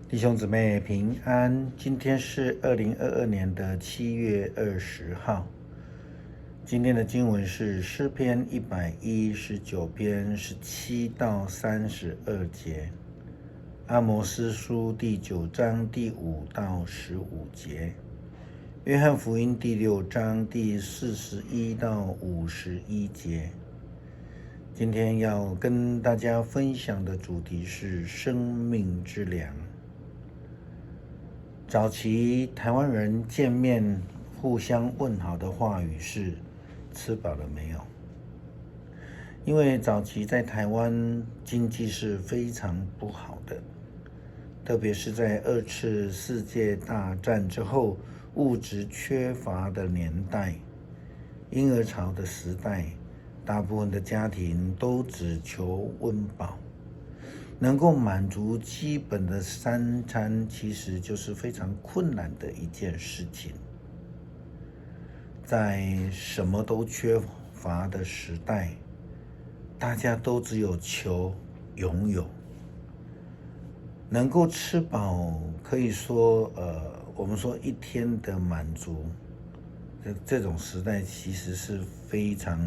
弟兄姊妹平安，今天是2022年的7月20号。今天的经文是诗篇119篇17到32节，阿摩司书第9章第5到15节，约翰福音第6章第41到51节。今天要跟大家分享的主题是生命之粮。早期台湾人见面互相问好的话语是吃饱了没有？因为早期在台湾经济是非常不好的，特别是在2次世界大战之后物质缺乏的年代，婴儿潮的时代，大部分的家庭都只求温饱，能够满足基本的3餐其实就是非常困难的一件事情。在什么都缺乏的时代，大家都只有求拥有，能够吃饱，可以说我们说一天的满足，这种时代其实是非常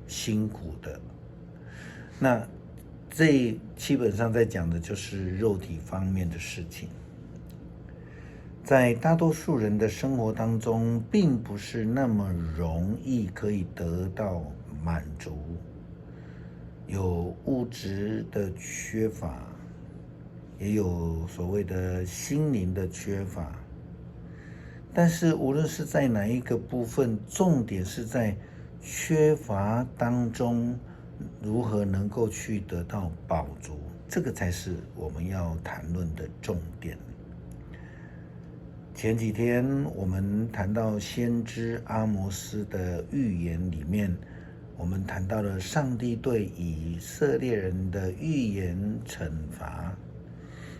辛苦的。那这基本上在讲的就是肉体方面的事情。在大多数人的生活当中，并不是那么容易可以得到满足，有物质的缺乏，也有所谓的心灵的缺乏。但是无论是在哪一个部分，重点是在缺乏当中如何能够去得到饱足，这个才是我们要谈论的重点。前几天我们谈到先知阿摩司的预言里面，我们谈到了上帝对以色列人的预言惩罚，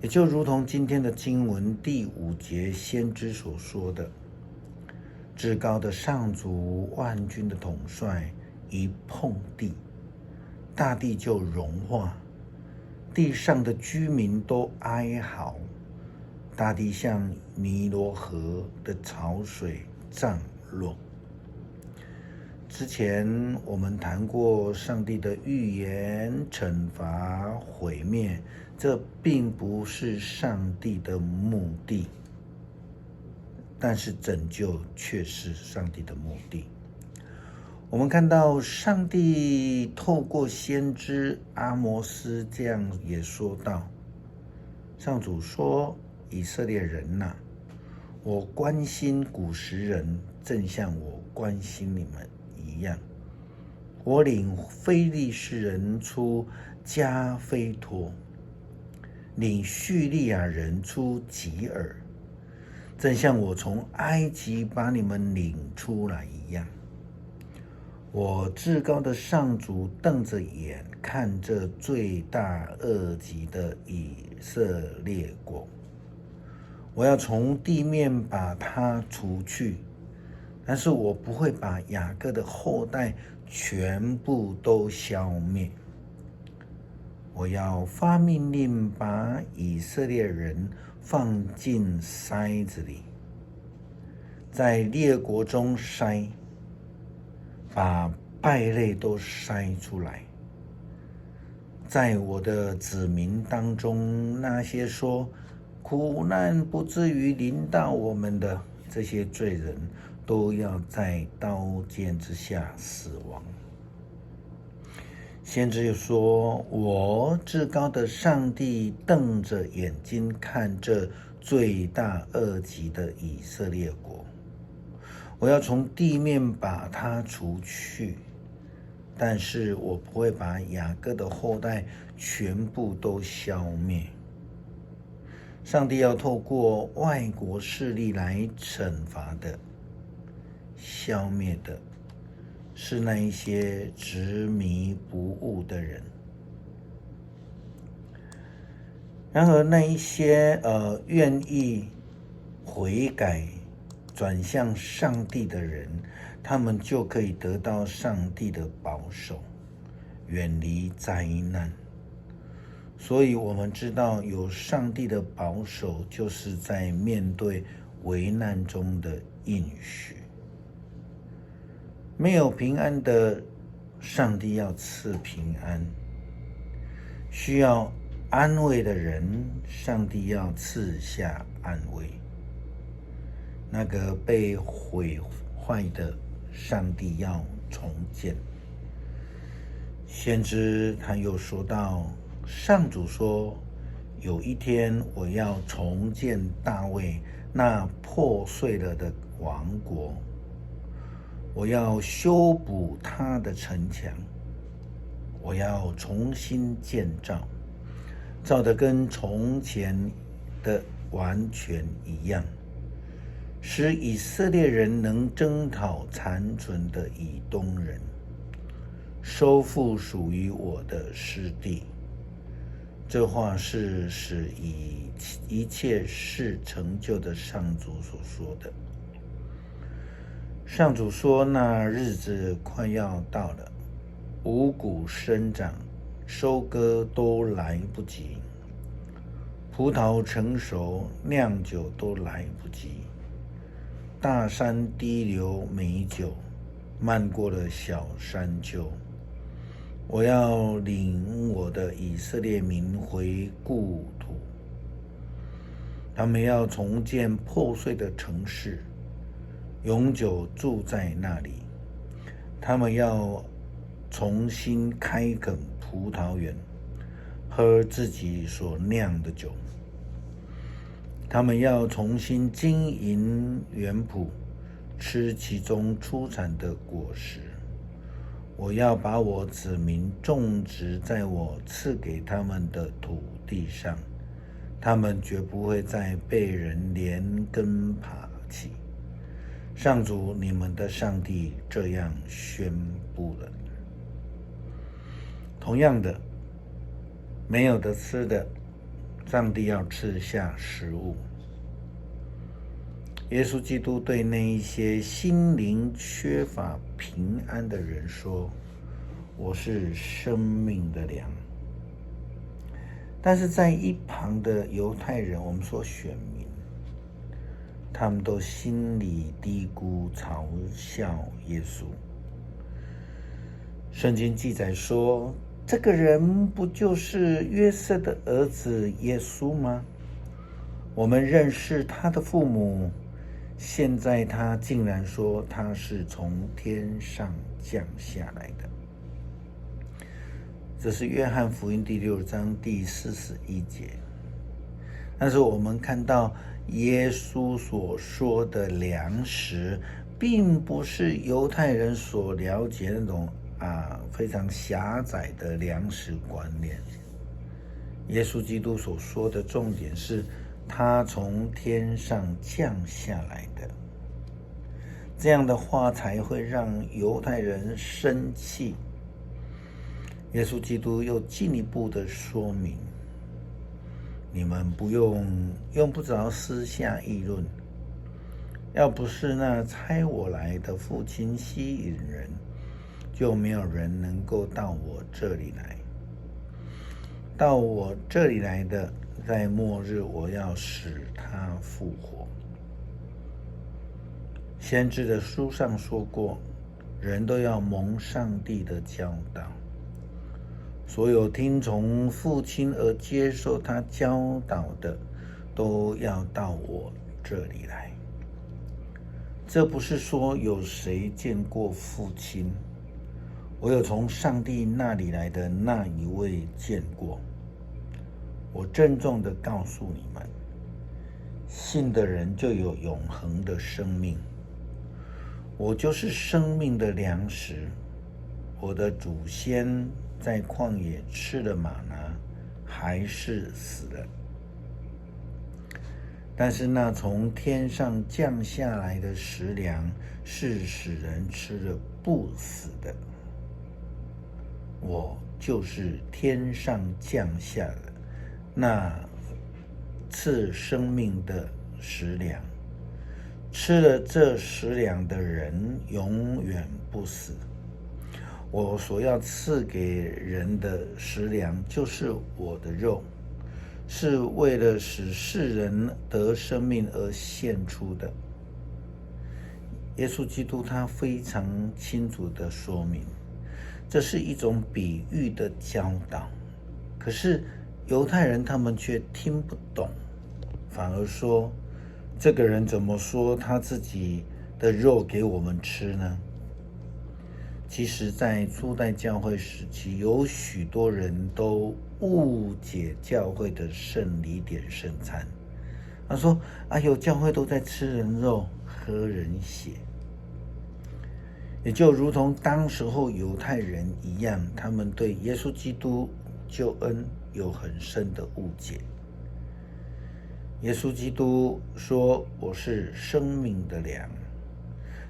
也就如同今天的经文第5节先知所说的，至高的上主万军的统帅一碰地，大地就融化，地上的居民都哀嚎，大地像尼罗河的潮水涨落。之前我们谈过上帝的预言、惩罚、毁灭，这并不是上帝的目的，但是拯救却是上帝的目的。我们看到上帝透过先知阿摩司这样也说道，上主说，以色列人啊，我关心古时人，正像我关心你们一样。我领非利士人出加菲托，领叙利亚人出吉尔，正像我从埃及把你们领出来一样。我至高的上主瞪着眼看这罪大恶极的以色列国，我要从地面把它除去，但是我不会把雅各的后代全部都消灭。我要发命令把以色列人放进筛子里，在列国中筛，把败类都筛出来。在我的子民当中，那些说苦难不至于临到我们的这些罪人，都要在刀剑之下死亡。先知又说，我至高的上帝瞪着眼睛看这罪大恶极的以色列国，我要从地面把它除去，但是我不会把雅各的后代全部都消灭。上帝要透过外国势力来惩罚的、消灭的，是那一些执迷不悟的人。然而那一些愿意悔改转向上帝的人，他们就可以得到上帝的保守，远离灾难。所以我们知道有上帝的保守，就是在面对危难中的应许。没有平安的，上帝要赐平安；需要安慰的人，上帝要赐下安慰。那个被毁坏的，上帝要重建。先知他又说到，上主说，有一天我要重建大卫那破碎了的王国，我要修补他的城墙，我要重新建造，造得跟从前的完全一样，使以色列人能征讨残存的以东人，收复属于我的失地。这话是使一切事成就的上主所说的。上主说，那日子快要到了，五谷生长，收割都来不及，葡萄成熟，酿酒都来不及。大山滴流美酒，漫过了小山丘。我要领我的以色列民回故土，他们要重建破碎的城市，永久住在那里。他们要重新开垦葡萄园，喝自己所酿的酒。他们要重新经营园圃，吃其中出产的果实。我要把我子民种植在我赐给他们的土地上，他们绝不会再被人连根拔起。上主你们的上帝这样宣布了。同样的，没有得吃的，上帝要赐下食物。耶稣基督对那一些心灵缺乏平安的人说，我是生命的粮。但是在一旁的犹太人，我们说选民，他们都心里嘀咕嘲笑耶稣。圣经记载说，这个人不就是约瑟的儿子耶稣吗？我们认识他的父母，现在他竟然说他是从天上降下来的。这是约翰福音第6章第41节。但是我们看到耶稣所说的粮食，并不是犹太人所了解那种非常狭窄的粮食观念。耶稣基督所说的重点是他从天上降下来的。这样的话才会让犹太人生气。耶稣基督又进一步的说明，你们用不着私下议论，要不是那差我来的父亲吸引人，就没有人能够到我这里来。到我这里来的，在末日我要使他复活。先知的书上说过，人都要蒙上帝的教导，所有听从父亲而接受他教导的，都要到我这里来。这不是说有谁见过父亲，我有从上帝那里来的那一位见过。我郑重地告诉你们，信的人就有永恒的生命。我就是生命的粮食。我的祖先在旷野吃了玛拿，还是死了。但是那从天上降下来的食粮，是使人吃了不死的。我就是天上降下的那赐生命的食粮，吃了这食粮的人永远不死。我所要赐给人的食粮，就是我的肉，是为了使世人得生命而献出的。耶稣基督他非常清楚地说明，这是一种比喻的教导。可是犹太人他们却听不懂，反而说，这个人怎么说他自己的肉给我们吃呢？其实在初代教会时期，有许多人都误解教会的圣礼点圣餐。他说，有教会都在吃人肉喝人血，也就如同当时候犹太人一样，他们对耶稣基督救恩有很深的误解。耶稣基督说，我是生命的粮，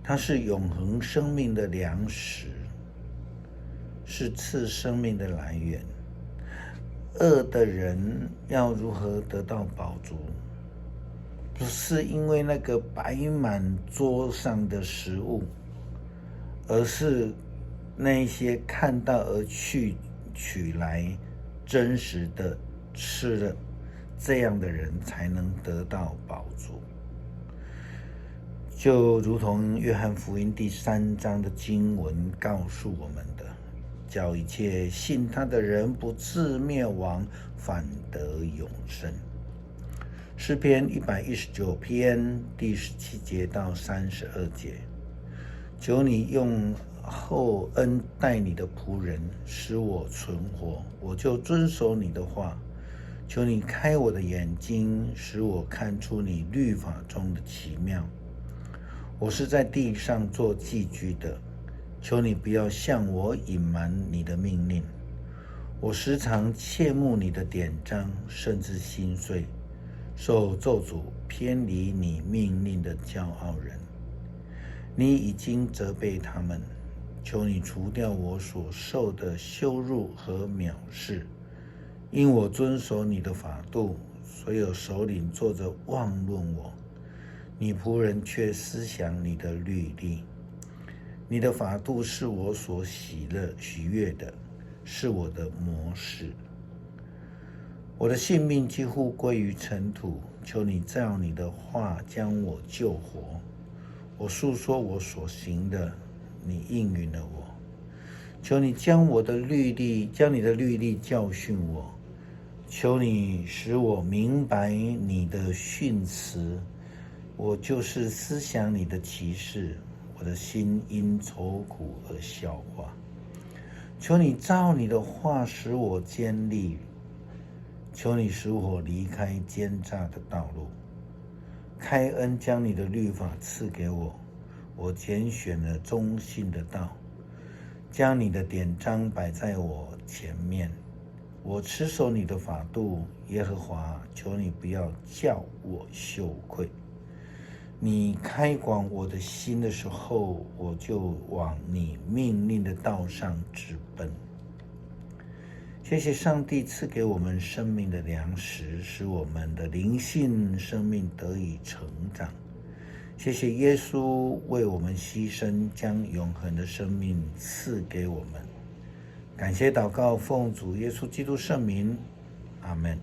他是永恒生命的粮食，是赐生命的来源。饿的人要如何得到饱足？不是因为那个摆满桌上的食物，而是那些看到而去取来真实的吃了，这样的人才能得到饱足。就如同约翰福音第3章的经文告诉我们的，叫一切信他的人不至灭亡，反得永生。诗篇119篇第17节到32节，求你用厚恩待你的仆人，使我存活，我就遵守你的话。求你开我的眼睛，使我看出你律法中的奇妙。我是在地上做寄居的，求你不要向我隐瞒你的命令。我时常切慕你的典章，甚至心碎。受咒诅偏离你命令的骄傲人，你已经责备他们，求你除掉我所受的羞辱和藐视。因我遵守你的法度，所有首领坐着妄论我，你仆人却思想你的律例。你的法度是我所喜悦的，是我的模式。我的性命几乎归于尘土，求你照你的话将我救活。我诉说我所行的，你应允了我。求你将你的律例教训我。求你使我明白你的训词，我就是思想你的奇事，我的心因愁苦而消化。求你照你的话使我坚立，求你使我离开奸诈的道路，开恩将你的律法赐给我。我拣选了忠信的道，将你的典章摆在我前面。我持守你的法度，耶和华，求你不要叫我羞愧。你开广我的心的时候，我就往你命令的道上直奔。谢谢上帝赐给我们生命的粮食，使我们的灵性生命得以成长。谢谢耶稣为我们牺牲，将永恒的生命赐给我们。感谢祷告，奉主耶稣基督圣名，阿们。